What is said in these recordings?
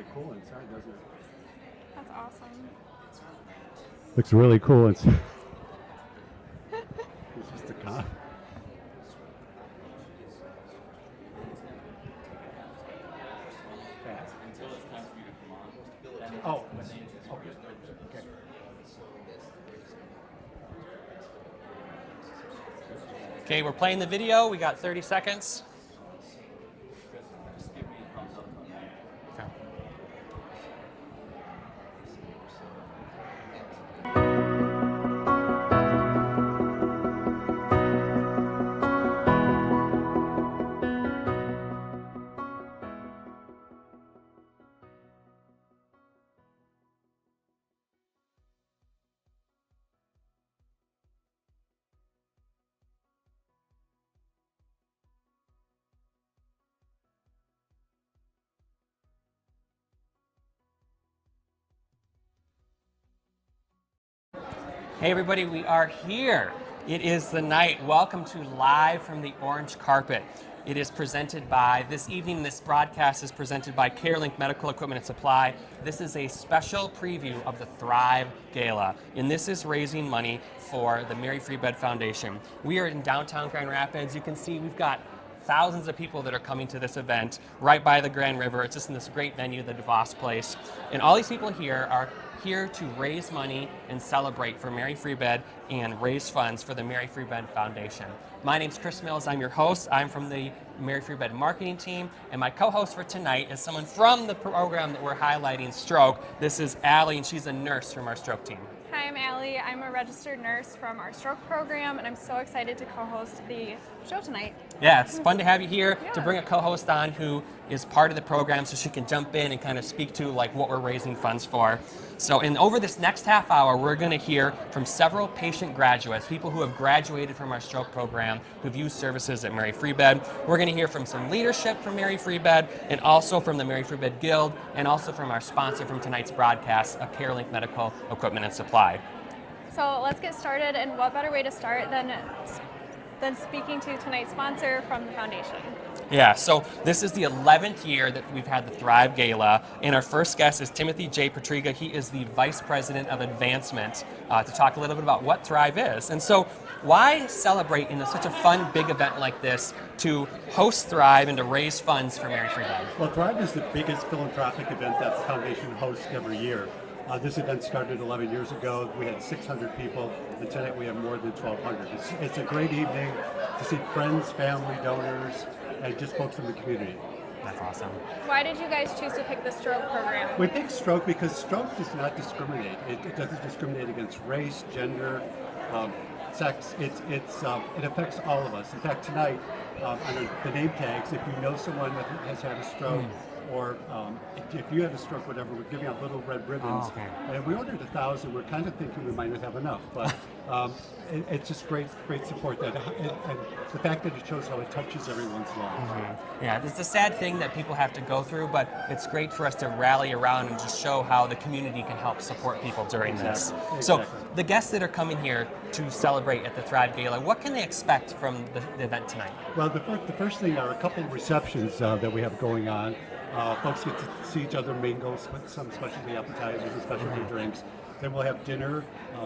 really cool inside, doesn't it? That's awesome. Looks really cool inside. It's just a con. Oh, okay. Okay, we're playing the video. We got 30 seconds. Okay. Hey everybody, we are here. It is the night. Welcome to Live from the Orange Carpet. It is presented by, this evening, this broadcast is presented by CareLink Medical Equipment and Supply. This is a special preview of the Thrive Gala, and this is raising money for the Mary Free Bed Foundation. We are in downtown Grand Rapids. You can see we've got thousands of people that are coming to this event right by the Grand River. It's just in this great venue, the DeVos Place. And all these people here are here to raise money and celebrate for Mary Free Bed and raise funds for the Mary Free Bed Foundation. My name's Chris Mills. I'm your host. I'm from the Mary Free Bed marketing team, and my co-host for tonight is someone from the program that we're highlighting, Stroke. This is Allie, and she's a nurse from our Stroke team. Hi, I'm Allie. I'm a registered nurse from our stroke program, and I'm so excited to co-host the show tonight. Yeah, it's fun to have you here to Yeah. bring a co-host on who is part of the program so she can jump in and kind of speak to like what we're raising funds for. So over this next half hour, we're going to hear from several patient graduates, people who have graduated from our stroke program, who've used services at Mary Free Bed. We're going to hear from some leadership from Mary Free Bed, and also from the Mary Free Bed Guild, and also from our sponsor from tonight's broadcast, CareLink Medical Equipment and Supply. So let's get started, and what better way to start than speaking to tonight's sponsor from the foundation. Yeah, so this is the 11th year that we've had the Thrive Gala, and our first guest is Timothy J. Patriga. He is the Vice President of Advancement to talk a little bit about what Thrive is. And so why celebrate in such a fun, big event like this to host Thrive and to raise funds for Mary Free Bed? Well, Thrive is the biggest philanthropic event that the foundation hosts every year. This event started 11 years ago. We had 600 people, and tonight we have more than 1,200. It's a great evening to see friends, family, donors, and just folks from the community. That's awesome. Why did you guys choose to pick the stroke program? We picked stroke because stroke does not discriminate. It doesn't discriminate against race, gender, sex. It affects all of us. In fact, tonight, on the name tags, if you know someone that has had a stroke, or if you had a stroke, whatever, we're giving out little red ribbons. Oh, okay. And we ordered 1,000. We're kind of thinking we might not have enough, but it's just great support. And the fact that it shows how it touches everyone's lives. Yeah, it's a sad thing that people have to go through, but it's great for us to rally around and just show how the community can help support people during this. So Exactly. the guests that are coming here to celebrate at the Thrive Gala, what can they expect from the event tonight? Well, the first thing are a couple of receptions that we have going on. Folks get to see each other mingle, some specialty appetizers and specialty drinks. Then we'll have dinner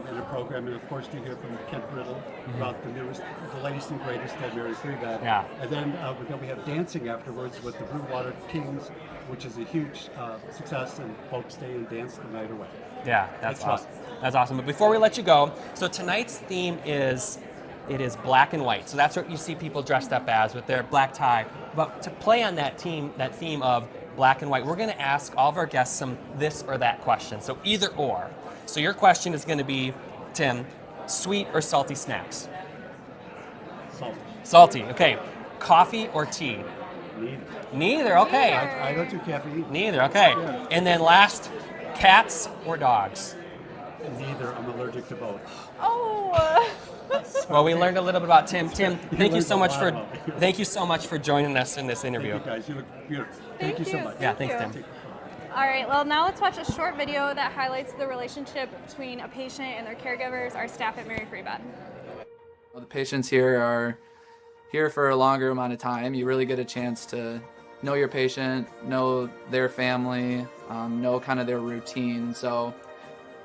and a program, and of course you hear from Kent Riddle about the latest and greatest at Mary Free Bed. Yeah. And then we have dancing afterwards with the Blue Water Kings, which is a huge success, and folks stay and dance the night away. Yeah, that's It's fun. awesome. That's awesome. But before we let you go, so tonight's theme is black and white. So that's what you see people dressed up as with their black tie. But to play on that theme of black and white, we're going to ask all of our guests some this or that question. So either or. So your question is going to be, Tim, sweet or salty snacks? Salty. Salty. Okay. Coffee or tea? Neither. Neither. Okay. I don't do caffeine. Neither. Okay. Yeah. And then last, cats or dogs? Neither. I'm allergic to both. Oh, Well, we learned a little bit about Tim. Tim, thank you learned so a much lot for about me. joining us in this Thank interview. you guys. You look beautiful. Thank you so you. much. Yeah, Thank thanks, you. Tim. all right. Well, now let's watch a short video that highlights the relationship between a patient and their caregivers, our staff at Mary Free Bed. Well, the patients here are here for a longer amount of time. You really get a chance to know your patient, know their family, know kind of their routine. So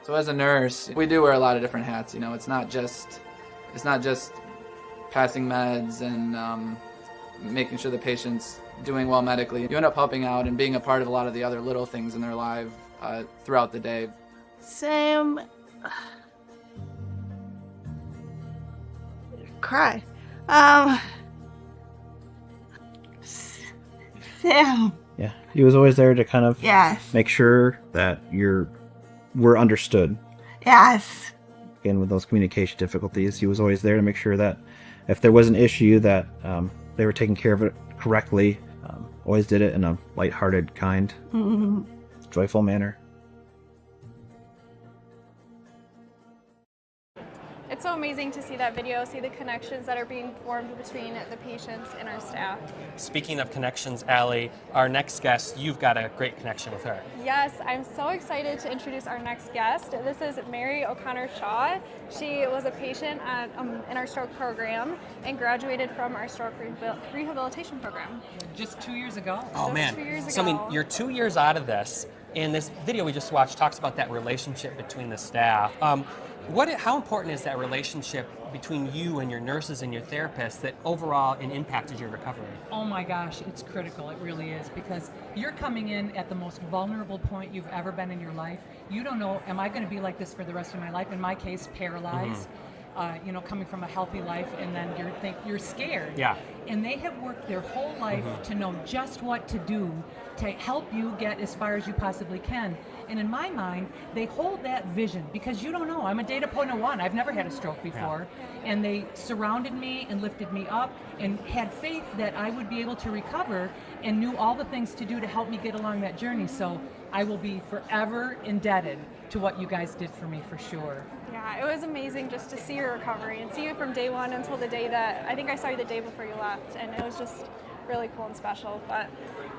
as a nurse, we do wear a lot of different hats. You know, it's not just passing meds and making sure the patient's doing well medically. You end up helping out and being a part of a lot of the other little things in their life throughout the day. Sam, cry. Sam. Yeah, he was always there to kind of Yes. make sure that we're understood. Yes. Again, with those communication difficulties, he was always there to make sure that if there was an issue, that they were taking care of it correctly. Always did it in a lighthearted, kind, joyful manner. It's so amazing to see that video, see the connections that are being formed between the patients and our staff. Speaking of connections, Allie, our next guest, you've got a great connection with her. Yes, I'm so excited to introduce our next guest. This is Mary O'Connor Shaw. She was a patient in our stroke program and graduated from our stroke rehabilitation program. Just 2 years ago. Oh, Just man. 2 years So, I mean, ago. you're 2 years out of this, and this video we just watched talks about that relationship between the staff. How important is that relationship between you and your nurses and your therapists that overall impacted your recovery? Oh my gosh, it's critical. It really is, because you're coming in at the most vulnerable point you've ever been in your life. You don't know, am I going to be like this for the rest of my life? In my case, paralyzed. Coming from a healthy life, and then you're scared. Yeah. And they have worked their whole life to know just what to do to help you get as far as you possibly can. And in my mind, they hold that vision, because you don't know. I'm a data point of one. I've never had a stroke before. And they surrounded me and lifted me up and had faith that I would be able to recover, and knew all the things to do to help me get along that journey. So I will be forever indebted to what you guys did for me, for sure. Yeah, it was amazing just to see your recovery and see you from day one until the day that, I think I saw you the day before you left, and it was just really cool and special. But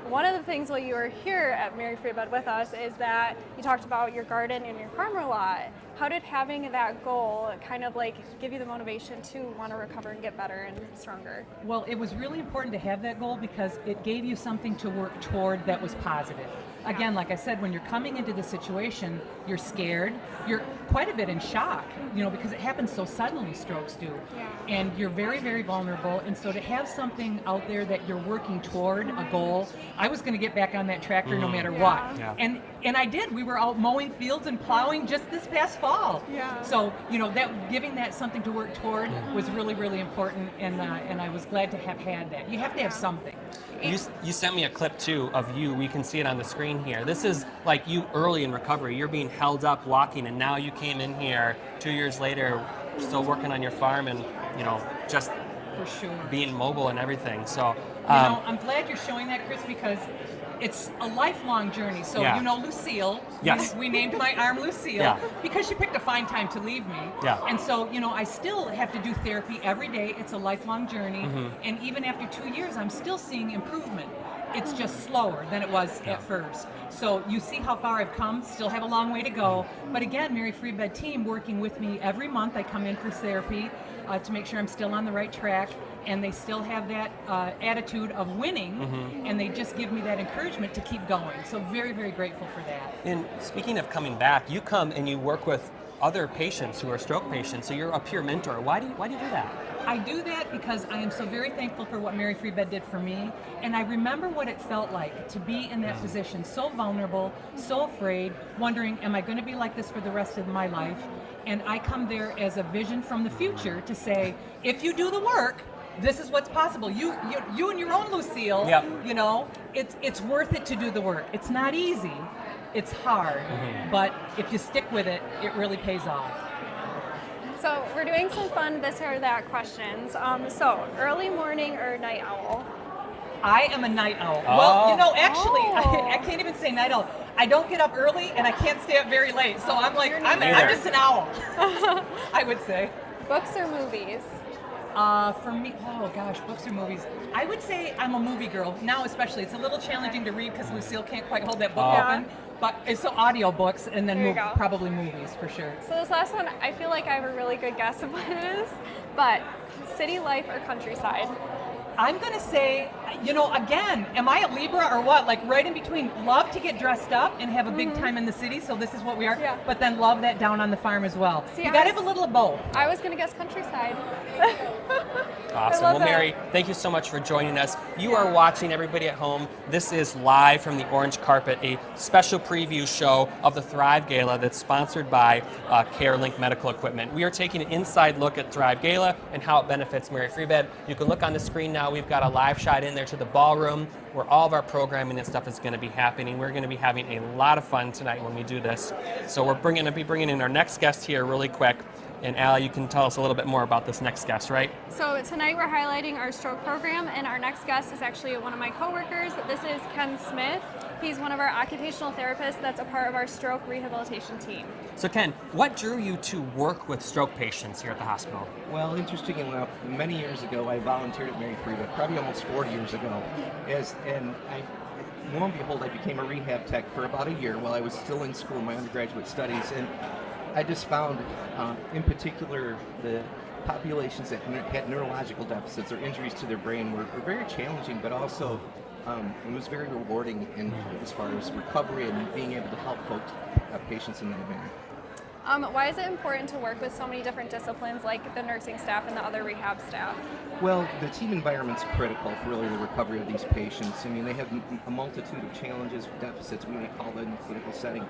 one of the things while you were here at Mary Free Bed with us is that you talked about your garden and your farm a lot. How did having that goal kind of like give you the motivation to want to recover and get better and stronger? Well, it was really important to have that goal, because it gave you something to work toward that was positive. Again, like I said, when you're coming into the situation, you're scared, you're quite a bit in shock, because it happens so suddenly, strokes do. Yeah. And you're very, very vulnerable. And so to have something out there that you're working toward, a goal, I was going to get back on that tractor no matter what. Yeah. And I did. We were out mowing fields and plowing just this past fall. Yeah. So, that giving that something to work toward was really, really important, and I was glad to have had that. You have to have something. You sent me a clip too of you. We can see it on the screen here. This is like you early in recovery. You're being held up walking, and now you came in here 2 years later, still working on your farm, and just For sure. being mobile and everything. So I'm glad you're showing that, Chris, because it's a lifelong journey. So Yeah. Lucille. Yes. We named my arm Lucille Yeah. because she picked a fine time to leave me. Yeah. And so I still have to do therapy every day. It's a lifelong journey, and even after 2 years, I'm still seeing improvement. It's just slower than it was at first. So you see how far I've come. Still have a long way to go. But again, Mary Free Bed team working with me every month. I come in for therapy to make sure I'm still on the right track. And they still have that attitude of winning, and they just give me that encouragement to keep going. So very, very grateful for that. And speaking of coming back, you come and you work with other patients who are stroke patients. So you're a peer mentor. Why do you do that? I do that because I am so very thankful for what Mary Free Bed did for me, and I remember what it felt like to be in that position, so vulnerable, so afraid, wondering, am I going to be like this for the rest of my life? And I come there as a vision from the future to say, if you do the work, this is what's possible. You and your own Lucille. Yep. It's worth it to do the work. It's not easy. It's hard, but if you stick with it, it really pays off. So we're doing some fun this or that questions. So early morning or night owl? I am a night owl. Oh. Well, actually, Oh. I can't even say night owl. I don't get up early, and I can't stay up very late. So I'm like, I'm neither. just an owl. I would say. Books or movies? For me, oh gosh, books or movies. I would say I'm a movie girl now, especially. It's a little challenging to read because Lucille can't quite hold that book open. But it's so audio books, and then There you go. probably movies for sure. So this last one, I feel like I have a really good guess of what it is, but city life or countryside? I'm gonna say Again, am I a Libra or what? Like right in between, love to get dressed up and have a big time in the city, so this is what we are, Yeah. but then love that down on the farm as well. See, You I gotta was- have a little of both. I was gonna guess countryside. Awesome. love Well, that. Mary, thank you so much for joining us. You are watching, everybody at home. This is live from the Orange Carpet, a special preview show of the Thrive Gala that's sponsored by CareLink Medical Equipment. We are taking an inside look at Thrive Gala and how it benefits Mary Free Bed. You can look on the screen now. We've got a live shot in there to the ballroom where all of our programming and stuff is going to be happening. We're going to be having a lot of fun tonight when we do this. So we're going to be bringing in our next guest here really quick. And Allie, you can tell us a little bit more about this next guest, right? So tonight we're highlighting our stroke program, and our next guest is actually one of my coworkers. This is Ken Smith. He's one of our occupational therapists that's a part of our stroke rehabilitation team. So Ken, what drew you to work with stroke patients here at the hospital? Well, interesting enough, many years ago, I volunteered at Mary Free Bed, probably almost 40 years ago. Lo and behold, I became a rehab tech for about a year while I was still in school, my undergraduate studies, and I just found, in particular, the populations that had neurological deficits or injuries to their brain were very challenging, but also it was very rewarding as far as recovery and being able to help patients in that manner. Why is it important to work with so many different disciplines like the nursing staff and the other rehab staff? Well, the team environment's critical for really the recovery of these patients. I mean, they have a multitude of challenges, deficits, we may call that in the clinical setting.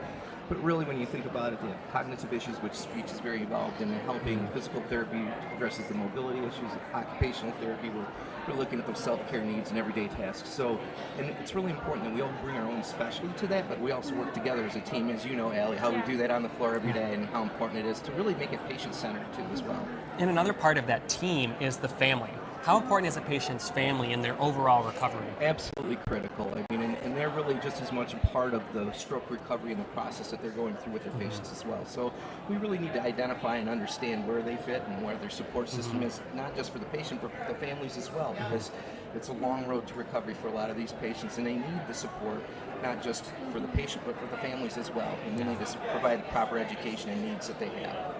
But really, when you think about it, they have cognitive issues, which speech is very involved in helping. Physical therapy addresses the mobility issues. Occupational therapy, we're looking at those self-care needs and everyday tasks. So, and it's really important that we all bring our own specialty to that, but we also work together as a team, as you know, Allie, how we do that on the floor every day and how important it is to really make it patient-centered too as well. And another part of that team is the family. How important is a patient's family in their overall recovery? Absolutely critical. I mean, and they're really just as much a part of the stroke recovery and the process that they're going through with their patients as well. So we really need to identify and understand where they fit and where their support system is, not just for the patient, but for the families as well, because it's a long road to recovery for a lot of these patients, and they need the support, not just for the patient, but for the families as well. And we need to provide the proper education and needs that they have.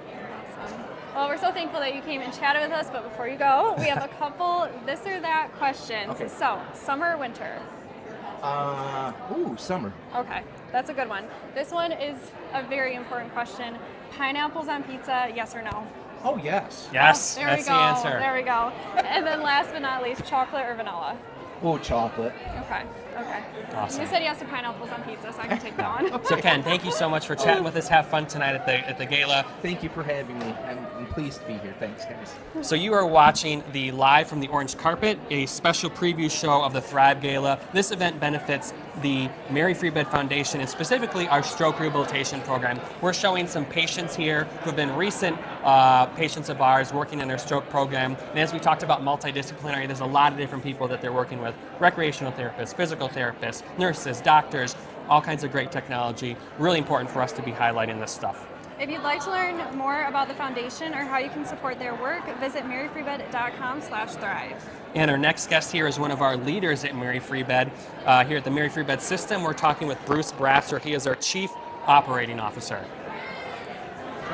Well, we're so thankful that you came and chatted with us, but before you go, we have a couple this or that questions. Okay. So, summer or winter? Summer. Okay, that's a good one. This one is a very important question. Pineapples on pizza, yes or no? Oh, yes. Yes, There that's we the go. answer. There we go. And then last but not least, chocolate or vanilla? Oh, chocolate. Okay. Awesome. You said yes to pineapples on pizza, so I can take that one. So Ken, thank you so much for chatting with us. Have fun tonight at the gala. Thank you for having me. I'm pleased to be here. Thanks, guys. So you are watching the Live from the Orange Carpet, a special preview show of the Thrive Gala. This event benefits the Mary Free Bed Foundation and specifically our stroke rehabilitation program. We're showing some patients here who have been recent patients of ours working in their stroke program. And as we talked about multidisciplinary, there's a lot of different people that they're working with. Recreational therapists, physical therapists, nurses, doctors, all kinds of great technology. Really important for us to be highlighting this stuff. If you'd like to learn more about the foundation or how you can support their work, visit maryfreebed.com/thrive. And our next guest here is one of our leaders at Mary Free Bed. Here at the Mary Free Bed system, we're talking with Bruce Brasser. He is our Chief Operating Officer.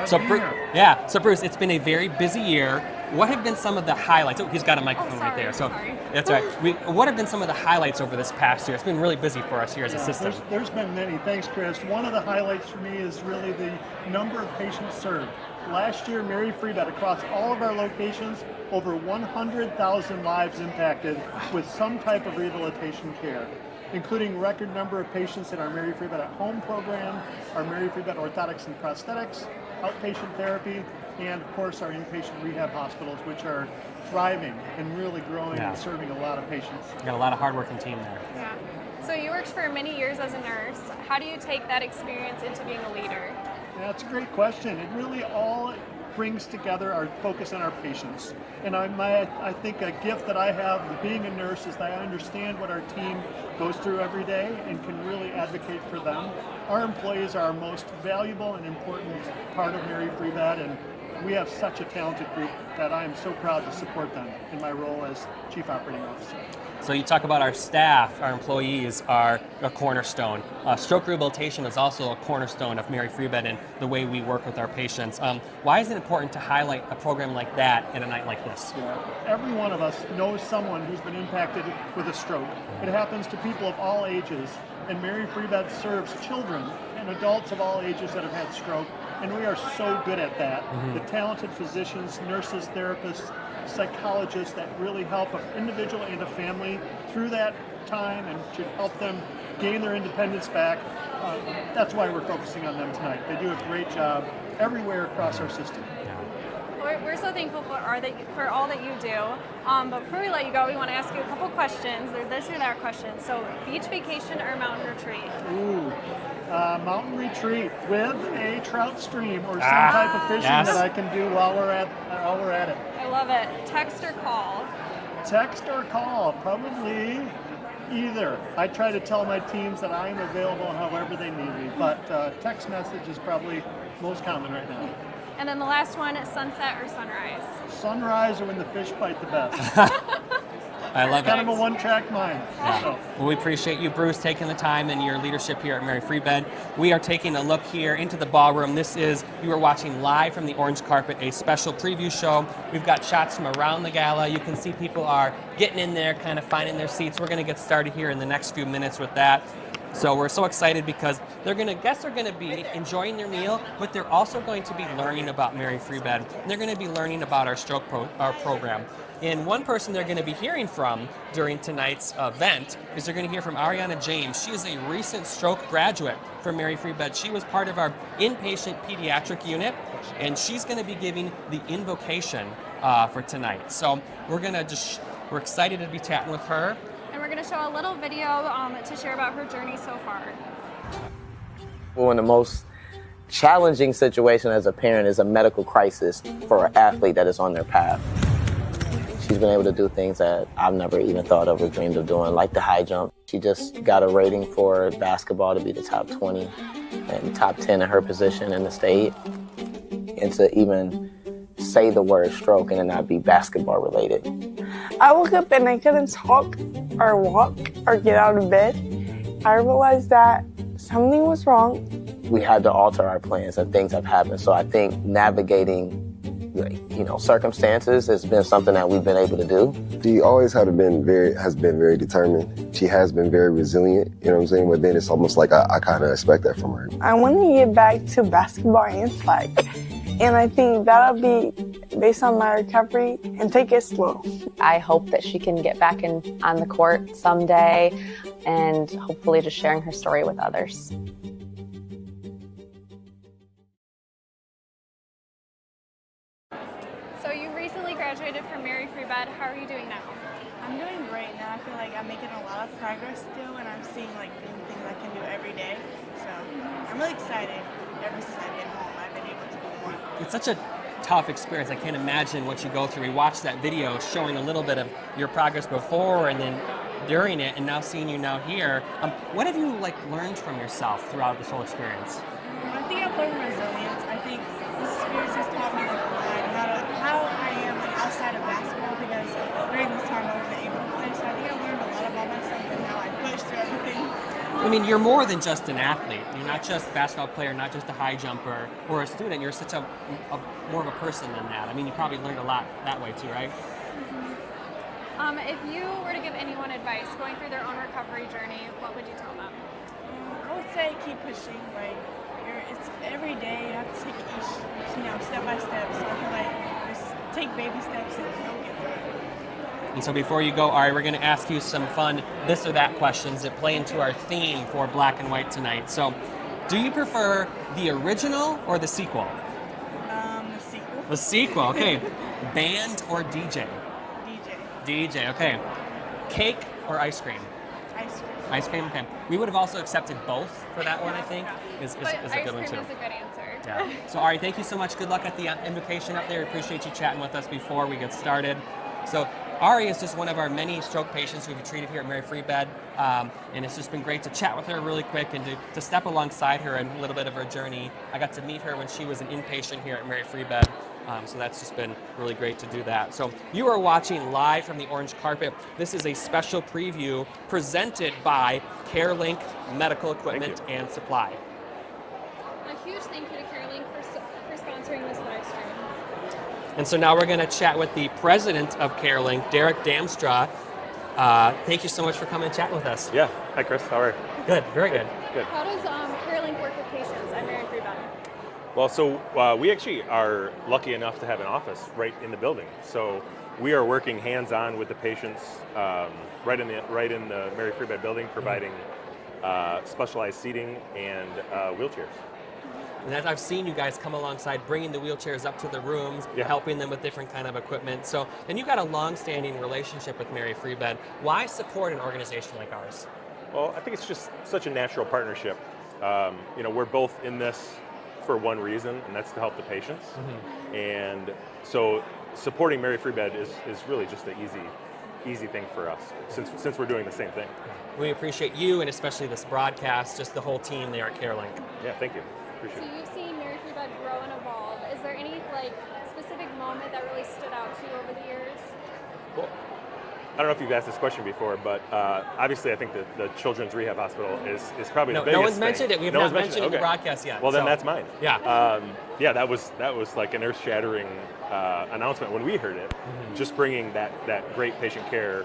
So Bruce, it's been a very busy year. What have been some of the highlights? Oh, he's got a microphone right there. So sorry. that's all right. What have been some of the highlights over this past year? It's been really busy for us here as a system. There's been many. Thanks, Chris. One of the highlights for me is really the number of patients served. Last year, Mary Free Bed, across all of our locations, over 100,000 lives impacted with some type of rehabilitation care, including record number of patients in our Mary Free Bed at Home program, our Mary Free Bed orthotics and prosthetics, outpatient therapy, and of course our inpatient rehab hospitals, which are thriving and really growing and serving a lot of patients. We've got a lot of hardworking team there. Yeah. So you worked for many years as a nurse. How do you take that experience into being a leader? Yeah, that's a great question. It really all brings together our focus on our patients. And I think a gift that I have of being a nurse is that I understand what our team goes through every day and can really advocate for them. Our employees are our most valuable and important part of Mary Free Bed, and we have such a talented group that I am so proud to support them in my role as Chief Operating Officer. So you talk about our staff, our employees are a cornerstone. Stroke rehabilitation is also a cornerstone of Mary Free Bed and the way we work with our patients. Why is it important to highlight a program like that in a night like this? Every one of us knows someone who's been impacted with a stroke. It happens to people of all ages, and Mary Free Bed serves children and adults of all ages that have had stroke, and we are so good at that. The talented physicians, nurses, therapists, psychologists that really help an individual and a family through that time and to help them gain their independence back. That's why we're focusing on them tonight. They do a great job everywhere across our system. We're so thankful for all that you do. But before we let you go, we want to ask you a couple questions. They're this or that questions. So, beach vacation or mountain retreat? Ooh, mountain retreat with a trout stream or some type of fishing that I can do while we're at it. I love it. Text or call? Text or call, probably either. I try to tell my teams that I am available however they need me, but text message is probably most common right now. And then the last one, sunset or sunrise? Sunrise or when the fish bite the best. I love Kind it. of a one-track mind. So. Well, we appreciate you, Bruce, taking the time and your leadership here at Mary Free Bed. We are taking a look here into the ballroom. You are watching live from the orange carpet, a special preview show. We've got shots from around the gala. You can see people are getting in there, kind of finding their seats. We're going to get started here in the next few minutes with that. So we're so excited because guests are going to be enjoying their meal, but they're also going to be learning about Mary Free Bed. And they're going to be learning about our stroke program. And one person they're going to be hearing from during tonight's event is they're going to hear from Ariana James. She is a recent stroke graduate from Mary Free Bed. She was part of our inpatient pediatric unit, and she's going to be giving the invocation for tonight. So we're excited to be chatting with her. And we're going to show a little video to share about her journey so far. One of the most challenging situation as a parent is a medical crisis for an athlete that is on their path. She's been able to do things that I've never even thought of or dreamed of doing, like the high jump. She just got a rating for basketball to be the top 20 and top 10 in her position in the state. And to even say the word stroke and it not be basketball related. I woke up and I couldn't talk or walk or get out of bed. I realized that something was wrong. We had to alter our plans and things have happened. So I think navigating circumstances has been something that we've been able to do. She always has been very determined. She has been very resilient, you know what I'm saying? But then it's almost like I kind of expect that from her. I want to get back to basketball and flag. And I think that'll be based on my recovery and take it slow. I hope that she can get back on the court someday and hopefully just sharing her story with others. So you recently graduated from Mary Free Bed. How are you doing now? I'm doing great now. I feel like I'm making a lot of progress still, and I'm seeing like new things I can do every day. So I'm really excited. Ever since I've been home, I've been able to do more. It's such a tough experience. I can't imagine what you go through. We watched that video showing a little bit of your progress before and then during it, and now seeing you now here. What have you learned from yourself throughout this whole experience? I think I've learned resilience. I think this experience has taught me how I am outside of basketball, because during this time I wasn't able to play. So I think I learned a lot about myself and how I pushed through everything. I mean, you're more than just an athlete. You're not just a basketball player, not just a high jumper or a student. You're such a more of a person than that. I mean, you probably learned a lot that way too, right? If you were to give anyone advice going through their own recovery journey, what would you tell them? I would say keep pushing. It's every day. You have to take it each, step by step. So I feel like just take baby steps and you'll get through it. And so before you go, Ari, we're going to ask you some fun this or that questions that play into our theme for Black and White tonight. So, do you prefer the original or the sequel? The sequel. The sequel, okay. Band or DJ? DJ, okay. Cake or ice cream? Ice cream. Ice cream, okay. We would have also accepted both for that one, I think. Is a good one too. Ice cream is a good answer. Yeah. So Ari, thank you so much. Good luck at the invocation up there. Appreciate you chatting with us before we get started. So Ari is just one of our many stroke patients who we've treated here at Mary Free Bed. and it's just been great to chat with her really quick and to step alongside her in a little bit of her journey. I got to meet her when she was an inpatient here at Mary Free Bed. So that's just been really great to do that. So you are watching live from the orange carpet. This is a special preview presented by CareLink Medical Equipment and Supply. A huge thank you to CareLink for sponsoring this live stream. And so now we're going to chat with the president of CareLink, Derek Damstra. Thank you so much for coming and chatting with us. Yeah. Hi, Chris. How are you? Good. Very good. Good. How does CareLink work with patients at Mary Free Bed? Well, so we actually are lucky enough to have an office right in the building. So we are working hands-on with the patients right in the Mary Free Bed building, providing specialized seating and wheelchairs. And as I've seen you guys come alongside, bringing the wheelchairs up to the rooms, helping them with different kind of equipment. So, and you've got a long-standing relationship with Mary Free Bed. Why support an organization like ours? Well, I think it's just such a natural partnership. We're both in this for one reason, and that's to help the patients. And so supporting Mary Free Bed is really just an easy thing for us, since we're doing the same thing. We appreciate you, and especially this broadcast, just the whole team there at CareLink. Yeah, thank you. Appreciate So you've seen Mary Free Bed grow and evolve. Is there any specific moment that really stood out to you over the years? Well, I don't know if you've asked this question before, but obviously I think that the Children's Rehab Hospital is probably the biggest No one's thing. mentioned it. We've not mentioned it in the broadcast yet. Well, then that's mine. Yeah. That was like an earth-shattering announcement when we heard it. Just bringing that great patient care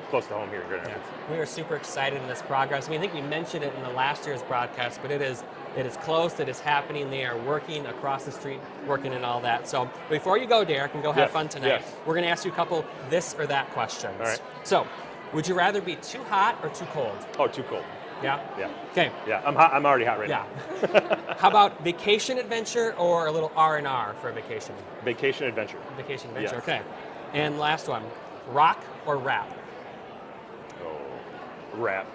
close to home here in Grand Rapids. We are super excited in this progress. I think we mentioned it in the last year's broadcast, but it is close, it is happening. They are working across the street, working and all that. So before you go, Derek, and go have fun tonight, we're going to ask you a couple this or that questions. All right. So, would you rather be too hot or too cold? Oh, too cold. Yeah? Yeah. Okay. Yeah, I'm hot. I'm already hot right now. How about vacation adventure or a little R&R for a vacation? Vacation adventure. Vacation adventure, Yes. okay. And last one, rock or rap? Rap.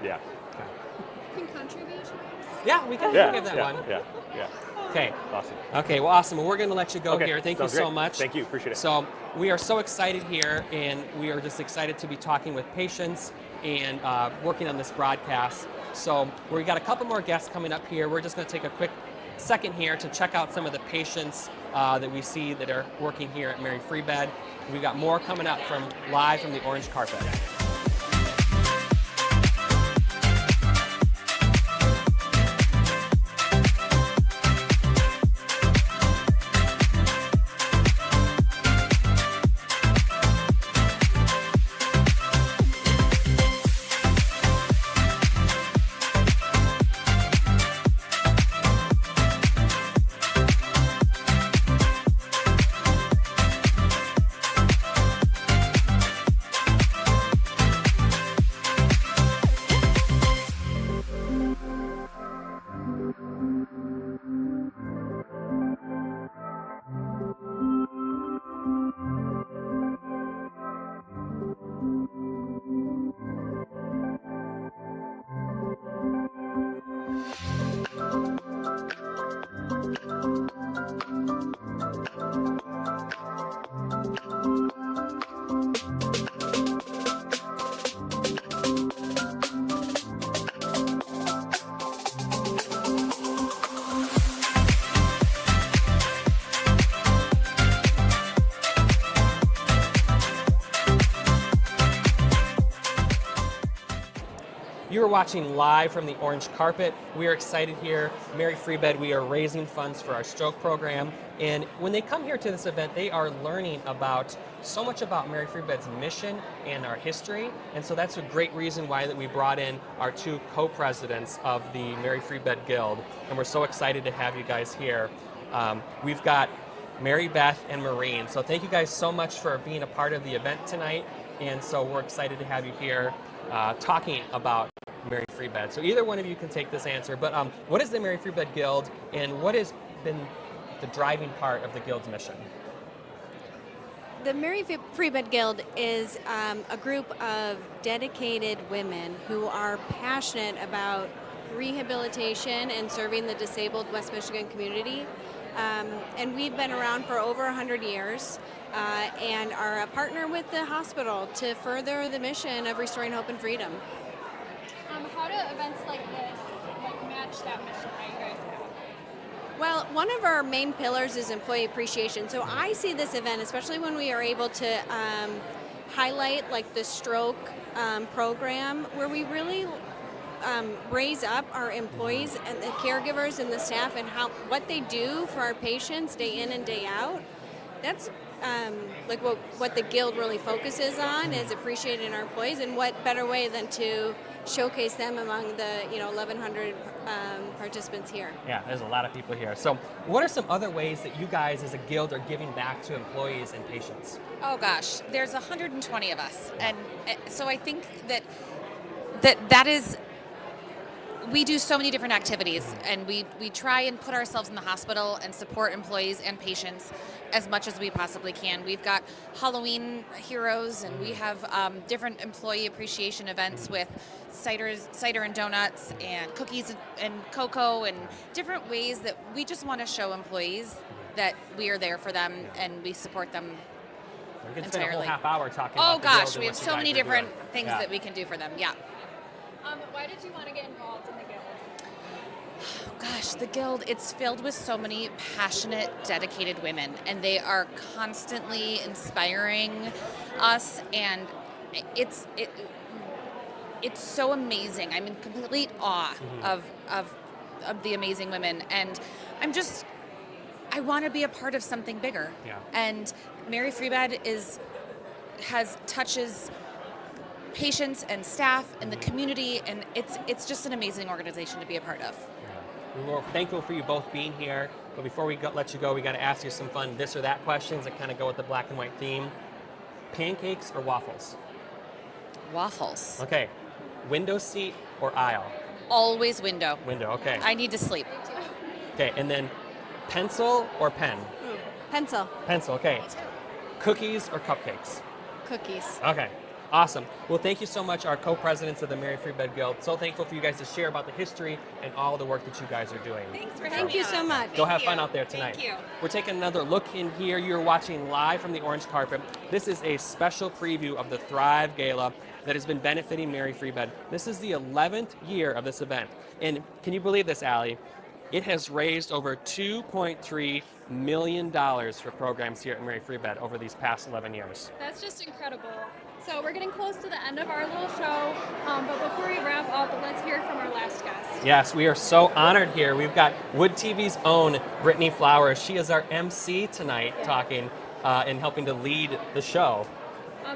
Yeah. Can country be a choice? Yeah, we can give that one. Yeah. Okay. Awesome. Okay, well, awesome. Well, we're going to let you go Okay, here. Thank you sounds so great. much. Thank you. Appreciate it. So we are so excited here, and we are just excited to be talking with patients and working on this broadcast. So we got a couple more guests coming up here. We're just going to take a quick second here to check out some of the patients that we see that are working here at Mary Free Bed. We've got more coming up live from the orange carpet. You are watching live from the orange carpet. We are excited here. Mary Free Bed, we are raising funds for our stroke program. And when they come here to this event, they are learning so much about Mary Free Bed's mission and our history. And so that's a great reason why that we brought in our two co-presidents of the Mary Free Bed Guild. And we're so excited to have you guys here. We've got Mary Beth and Maureen. So thank you guys so much for being a part of the event tonight. And so we're excited to have you here talking about Mary Free Bed. So either one of you can take this answer, but what is the Mary Free Bed Guild, and what has been the driving part of the Guild's mission? The Mary Free Bed Guild is a group of dedicated women who are passionate about rehabilitation and serving the disabled West Michigan community. And we've been around for over 100 years. and are a partner with the hospital to further the mission of restoring hope and freedom. How do events like this match that mission that you guys have? Well, one of our main pillars is employee appreciation. So I see this event, especially when we are able to highlight like the stroke program, where we really raise up our employees and the caregivers and the staff and what they do for our patients day in and day out. That's like what the Guild really focuses on, is appreciating our employees, and what better way than to showcase them among the 1,100 participants here. Yeah, there's a lot of people here. So what are some other ways that you guys as a Guild are giving back to employees and patients? Oh gosh, there's 120 of us, and so I think that is, we do so many different activities, and we try and put ourselves in the hospital and support employees and patients as much as we possibly can. We've got Halloween heroes, and we have different employee appreciation events with cider and donuts and cookies and cocoa, and different ways that we just want to show employees that we are there for them and we support them We can spend a entirely. whole half hour talking Oh about the Guild gosh, and we what have you so guys many are different doing. things Yeah. that we can do for them. Yeah. Why did you want to get involved in the Guild? Gosh, the Guild, it's filled with so many passionate, dedicated women, and they are constantly inspiring us, and it's so amazing. I'm in complete awe of the amazing women, and I want to be a part of something bigger. Yeah. And Mary Free Bed touches patients and staff and the community, and it's just an amazing organization to be a part of. We're thankful for you both being here, but before we let you go, we got to ask you some fun this or that questions that kind of go with the black and white theme. Pancakes or waffles? Waffles. Okay. Window seat or aisle? Always window. Window, okay. I need to sleep. Okay, and then pencil or pen? Pencil. Pencil, okay. Cookies or cupcakes? Cookies. Okay, awesome. Well, thank you so much, our co-presidents of the Mary Free Bed Guild. So thankful for you guys to share about the history and all the work that you guys are doing. Thanks for Thank you so much. Go have fun out there tonight. Thank you. We're taking another look in here. You're watching live from the orange carpet. This is a special preview of the Thrive Gala that has been benefiting Mary Free Bed. This is the 11th year of this event. And can you believe this, Allie? It has raised over $2.3 million for programs here at Mary Free Bed over these past 11 years. That's just incredible. So we're getting close to the end of our little show, but before we wrap up, let's hear from our last guest. Yes, we are so honored here. We've got Wood TV's own Brittany Flowers. She is our MC tonight, talking and helping to lead the show.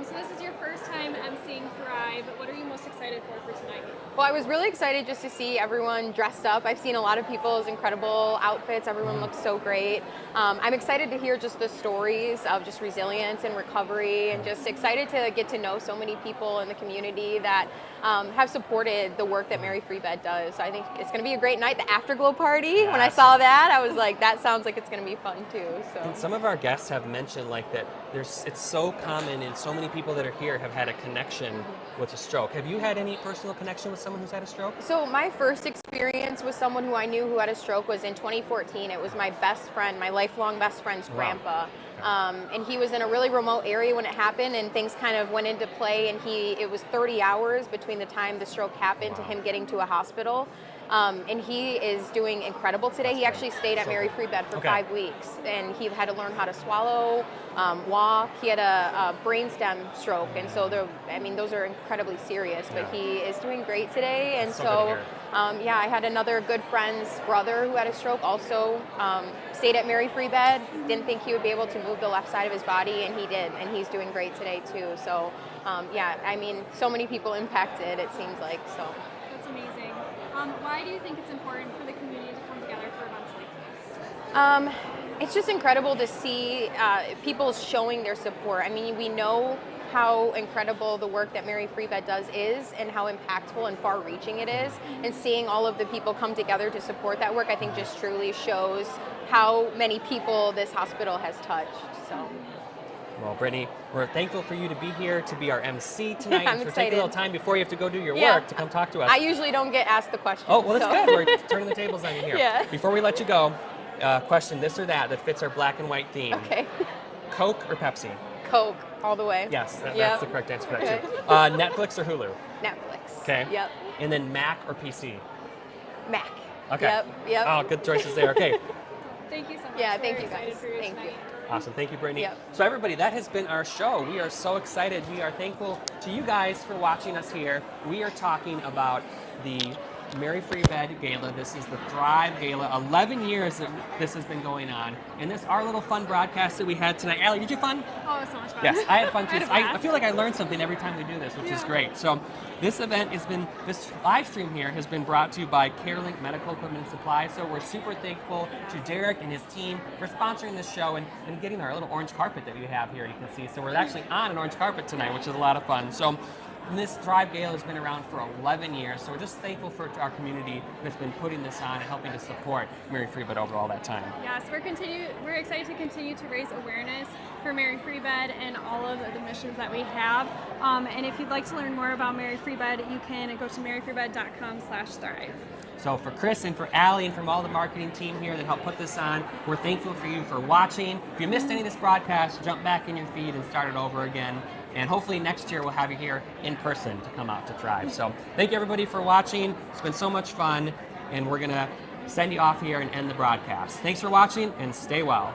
So this is your first time emceeing Thrive. What are you most excited for tonight? Well, I was really excited just to see everyone dressed up. I've seen a lot of people's incredible outfits. Everyone looks so great. I'm excited to hear just the stories of just resilience and recovery, and just excited to get to know so many people in the community that have supported the work that Mary Free Bed does. So I think it's going to be a great night. The afterglow party, when I saw that, I was like, that sounds like it's going to be fun too. So. And some of our guests have mentioned like that it's so common, and so many people that are here have had a connection with a stroke. Have you had any personal connection with someone who's had a stroke? So my first experience with someone who I knew who had a stroke was in 2014. It was my best friend, my lifelong best friend's grandpa. And he was in a really remote area when it happened, and things kind of went into play, and it was 30 hours between the time the stroke happened to him getting to a hospital. And he is doing incredible today. He actually stayed at Mary Free Bed for 5 weeks, and he had to learn how to swallow, walk. He had a brainstem stroke, and so those are incredibly serious. But he is doing great today, and I had another good friend's brother who had a stroke, also stayed at Mary Free Bed. Didn't think he would be able to move the left side of his body, and he did, and he's doing great today too. So so many people impacted, it seems like. So That's amazing. Why do you think it's important for the community to come together for events like this? It's just incredible to see people showing their support. I mean, we know how incredible the work that Mary Free Bed does is, and how impactful and far-reaching it is. And seeing all of the people come together to support that work, I think just truly shows how many people this hospital has touched. So. Well, Brittany, we're thankful for you to be here, to be our MC tonight, I'm for excited. taking a little time before you have to go do your work to come talk to us. I usually don't get asked the question. Oh, well, that's good. We're turning the tables on you here. Yeah. Before we let you go, question this or that fits our black and white theme. Okay. Coke or Pepsi? Coke all the way. Yes, Yep. that's the correct answer for that Okay. too. Netflix or Hulu? Netflix. Okay. Yep. And then Mac or PC? Mac. Okay. Yep. Yep. Oh, good choices there. Okay. Thank you so much. Yeah, We're thank you excited guys. for you Thank you. tonight. Awesome. Thank you, Brittany. Yep. So everybody, that has been our show. We are so excited. We are thankful to you guys for watching us here. We are talking about the Mary Free Bed Gala. This is the Thrive Gala. 11 years that this has been going on. And this our little fun broadcast that we had tonight. Allie, did you have fun? Oh, it was so much fun. Yes, I had fun too. I had a I blast. feel like I learned something every time we do this, which is great. So this event this live stream here has been brought to you by CareLink Medical Equipment and Supply. So we're super thankful to Derek and his team for sponsoring this show and getting our little orange carpet that we have here, you can see. So we're actually on an orange carpet tonight, which is a lot of fun. So this Thrive Gala has been around for 11 years, so we're just thankful for our community that's been putting this on and helping to support Mary Free Bed over all that time. Yes, we're excited to continue to raise awareness for Mary Free Bed and all of the missions that we have. And if you'd like to learn more about Mary Free Bed, you can go to maryfreebed.com/thrive. So for Chris and for Allie and from all the marketing team here that helped put this on, we're thankful for you for watching. If you missed any of this broadcast, jump back in your feed and start it over again. And hopefully next year we'll have you here in person to come out to Thrive. So thank you everybody for watching. It's been so much fun. And we're going to send you off here and end the broadcast. Thanks for watching and stay well.